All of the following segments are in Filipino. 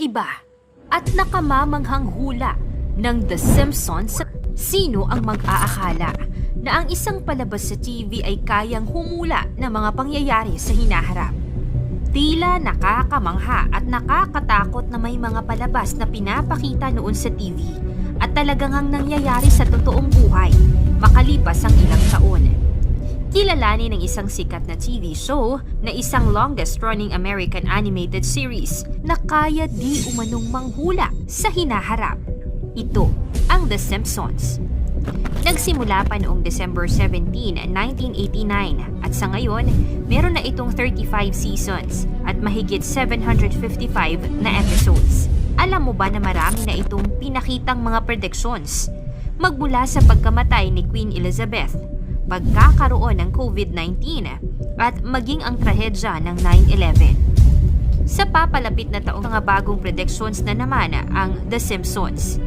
kakaiba at nakamamanghang hula ng The Simpsons. Sino ang mag-aakala na ang isang palabas sa TV ay kayang humula ng mga pangyayari sa hinaharap? Tila nakakamangha at nakakatakot na may mga palabas na pinapakita noon sa TV at talagang ang nangyayari sa totoong buhay makalipas ang ilang taon. Kilalanin ng isang sikat na TV show na isang longest-running American animated series na kaya di umanong manghula sa hinaharap. Ito ang The Simpsons. Nagsimula pa noong December 17, 1989 at sa ngayon, meron na itong 35 seasons at mahigit 755 na episodes. Alam mo ba na marami na itong pinakitang mga predictions? Magmula sa pagkamatay ni Queen Elizabeth, pagkakaroon ng COVID-19 at maging ang trahedya ng 9/11. Sa papalapit na taong mga bagong predictions na naman ang The Simpsons.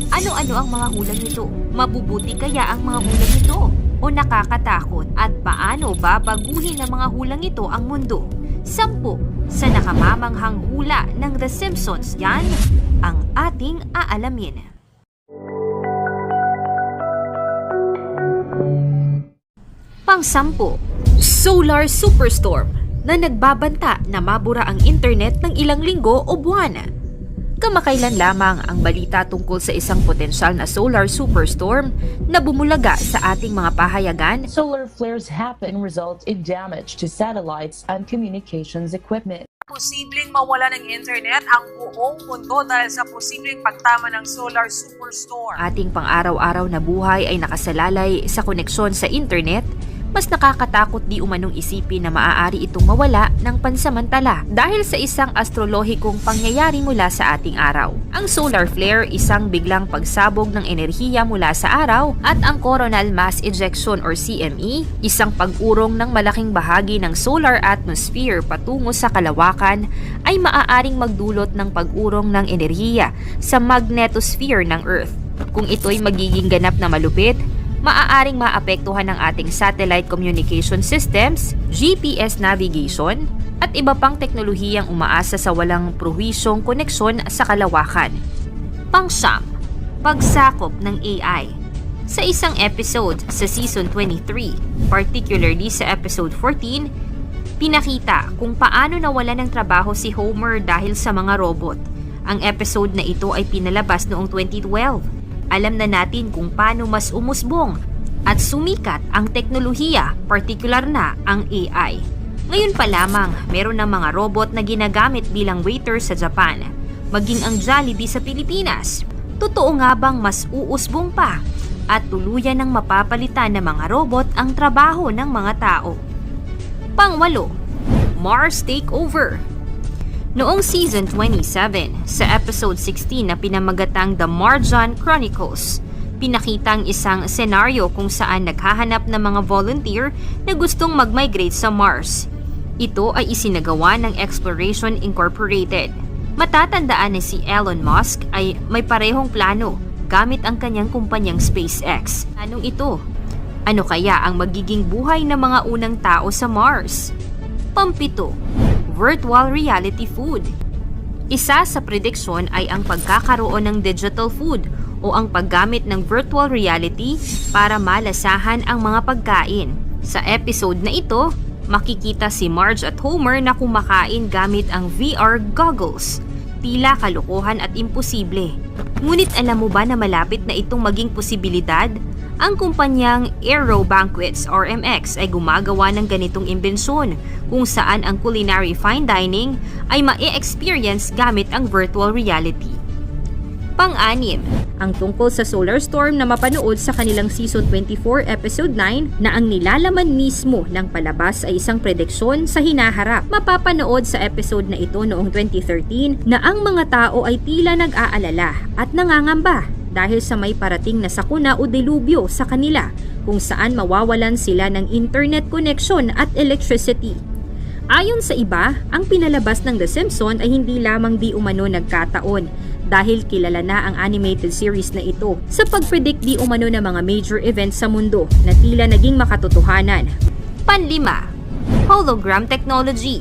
Ano-ano ang mga hulang ito? Mabubuti kaya ang mga hulang ito? O nakakatakot? At paano babaguhin ng mga hulang ito ang mundo? 10 sa nakamamanghang hula ng The Simpsons. Yan ang ating aalamin. Pang-10, Solar Superstorm na nagbabanta na mabura ang internet ng ilang linggo o buwan. Kamakailan lamang ang balita tungkol sa isang potensyal na solar superstorm na bumulaga sa ating mga pahayagan. Solar flares happen result in damage to satellites and communications equipment. Posibleng mawala ng internet ang buong mundo dahil sa posibleng pagtama ng solar superstorm. Ating pang-araw-araw na buhay ay nakasalalay sa koneksyon sa internet. Mas nakakatakot di umanong isipin na maaari itong mawala ng pansamantala dahil sa isang astrolohikong pangyayari mula sa ating araw. Ang solar flare, isang biglang pagsabog ng enerhiya mula sa araw, at ang coronal mass ejection or CME, isang pag-urong ng malaking bahagi ng solar atmosphere patungo sa kalawakan, ay maaaring magdulot ng pag-urong ng enerhiya sa magnetosphere ng Earth. Kung ito'y magiging ganap na malupit, maaaring maapektuhan ng ating satellite communication systems, GPS navigation, at iba pang teknolohiyang umaasa sa walang prohisyong koneksyon sa kalawakan. Pang-9, pagsakop ng AI. Sa isang episode sa Season 23, particularly sa Episode 14, pinakita kung paano nawalan ng trabaho si Homer dahil sa mga robot. Ang episode na ito ay pinalabas noong 2012. Alam na natin kung paano mas umusbong at sumikat ang teknolohiya, partikular na ang AI. Ngayon pa lamang, meron ng mga robot na ginagamit bilang waiter sa Japan, maging ang Jollibee sa Pilipinas. Totoo nga bang mas uusbong pa at tuluyan ng mapapalitan ng mga robot ang trabaho ng mga tao? Pang-8, Mars Takeover. Noong Season 27, sa Episode 16 na pinamagatang The Marjan Chronicles, pinakitang isang senaryo kung saan naghahanap ng mga volunteer na gustong mag-migrate sa Mars. Ito ay isinagawa ng Exploration Incorporated. Matatandaan na si Elon Musk ay may parehong plano gamit ang kanyang kumpanyang SpaceX. Anong ito? Ano kaya ang magiging buhay ng mga unang tao sa Mars? Pang-7, virtual reality food. Isa sa prediksyon ay ang pagkakaroon ng digital food o ang paggamit ng virtual reality para malasahan ang mga pagkain. Sa episode na ito, makikita si Marge at Homer na kumakain gamit ang VR goggles. Tila kalokohan at imposible. Ngunit alam mo ba na malapit na itong maging posibilidad? Ang kumpanyang Aero Banquets or MX ay gumagawa ng ganitong imbensyon kung saan ang culinary fine dining ay ma-experience gamit ang virtual reality. Pang-6, ang tungkol sa solar storm na mapanood sa kanilang Season 24 Episode 9 na ang nilalaman mismo ng palabas ay isang prediksyon sa hinaharap. Mapapanood sa episode na ito noong 2013 na ang mga tao ay tila nag-aalala at nangangamba dahil sa may parating na sakuna o delubyo sa kanila kung saan mawawalan sila ng internet connection at electricity. Ayon sa iba, ang pinalabas ng The Simpsons ay hindi lamang di umano nagkataon dahil kilala na ang animated series na ito sa pagpredict di umano ng mga major events sa mundo na tila naging makatotohanan. Pang-5, hologram technology.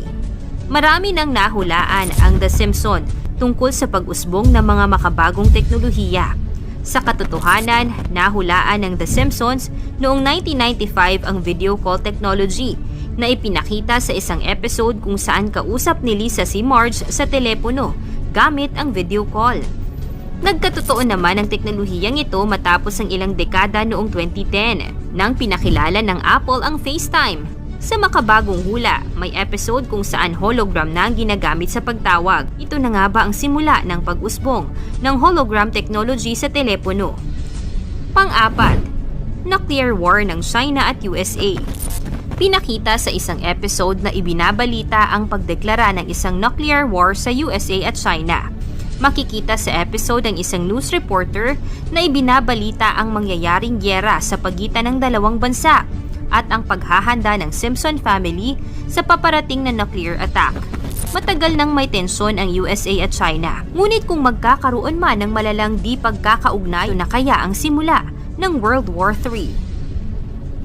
Marami nang nahulaan ang The Simpsons tungkol sa pag-usbong ng mga makabagong teknolohiya. Sa katotohanan, nahulaan ng The Simpsons noong 1995 ang video call technology na ipinakita sa isang episode kung saan kausap ni Lisa si Marge sa telepono gamit ang video call. Nagkatotoo naman ang teknolohiyang ito matapos ang ilang dekada noong 2010 nang pinakilala ng Apple ang FaceTime. Sa makabagong hula, may episode kung saan hologram na ang ginagamit sa pagtawag. Ito na nga ba ang simula ng pag-usbong ng hologram technology sa telepono? Pang-apat, nuclear war ng China at USA. Pinakita sa isang episode na ibinabalita ang pagdeklara ng isang nuclear war sa USA at China. Makikita sa episode ang isang news reporter na ibinabalita ang mangyayaring gyera sa pagitan ng dalawang bansa at ang paghahanda ng Simpson family sa paparating na nuclear attack. Matagal nang may tensyon ang USA at China, ngunit kung magkakaroon man ng malalang di pagkakaugnay, na kaya ang simula ng World War III.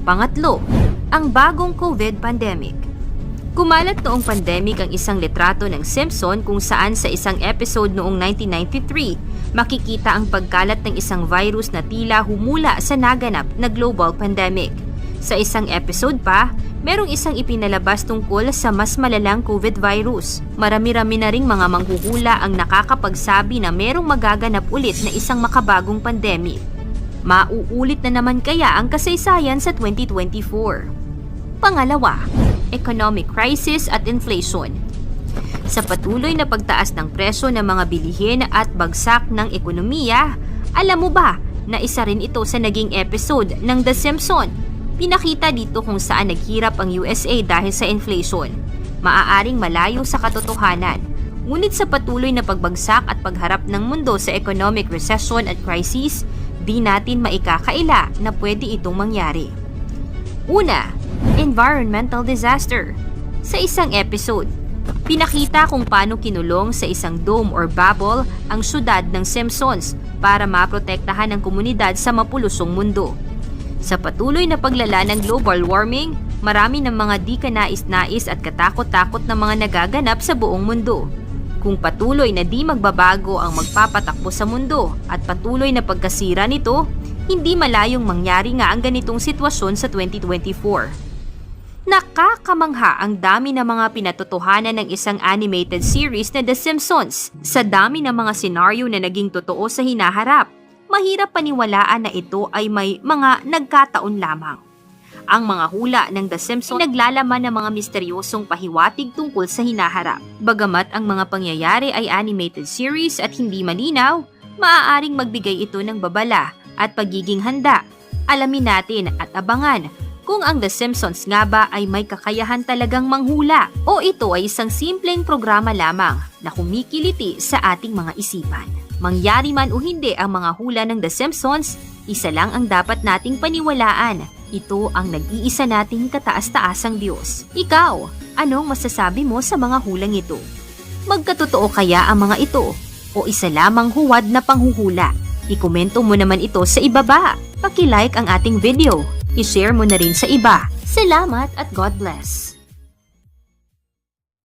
Pangatlo, ang bagong COVID pandemic. Kumalat noong pandemic ang isang litrato ng Simpson kung saan sa isang episode noong 1993, makikita ang pagkalat ng isang virus na tila humula sa naganap na global pandemic. Sa isang episode pa, merong isang ipinalabas tungkol sa mas malalang COVID virus. Marami-rami na ring mga manghuhula ang nakakapagsabi na merong magaganap ulit na isang makabagong pandemic. Mauulit na naman kaya ang kasaysayan sa 2024? Pangalawa, economic crisis at inflation. Sa patuloy na pagtaas ng presyo ng mga bilihin at bagsak ng ekonomiya, alam mo ba na isa rin ito sa naging episode ng The Simpsons? Pinakita dito kung saan naghirap ang USA dahil sa inflation. Maaaring malayo sa katotohanan, ngunit sa patuloy na pagbagsak at pagharap ng mundo sa economic recession at crisis, di natin maikakaila na pwede itong mangyari. Una, environmental disaster. Sa isang episode, pinakita kung paano kinulong sa isang dome or bubble ang syudad ng Simpsons para maprotektahan ang komunidad sa mapulusong mundo. Sa patuloy na paglala ng global warming, marami ng mga di kanais-nais at katakot-takot na mga nagaganap sa buong mundo. Kung patuloy na di magbabago ang magpapatakbo sa mundo at patuloy na pagkasira nito, hindi malayong mangyari nga ang ganitong sitwasyon sa 2024. Nakakamangha ang dami ng mga pinatotohanan ng isang animated series na The Simpsons. Sa dami ng mga senaryo na naging totoo sa hinaharap, mahirap paniwalaan na ito ay may mga nagkataon lamang. Ang mga hula ng The Simpsons ay naglalaman ng mga misteryosong pahiwatig tungkol sa hinaharap. Bagamat ang mga pangyayari ay animated series at hindi malinaw, maaaring magbigay ito ng babala at pagiging handa. Alamin natin at abangan kung ang The Simpsons nga ba ay may kakayahan talagang manghula o ito ay isang simpleng programa lamang na kumikiliti sa ating mga isipan. Mangyari man o hindi ang mga hula ng The Simpsons, isa lang ang dapat nating paniwalaan. Ito ang nag-iisa nating kataas-taasang Diyos. Ikaw, anong masasabi mo sa mga hulang ito? Magkatotoo kaya ang mga ito o isa lamang huwad na panghuhula? Ikomento mo naman ito sa ibaba. Paki-like ang ating video. I-share mo na rin sa iba. Salamat at God bless!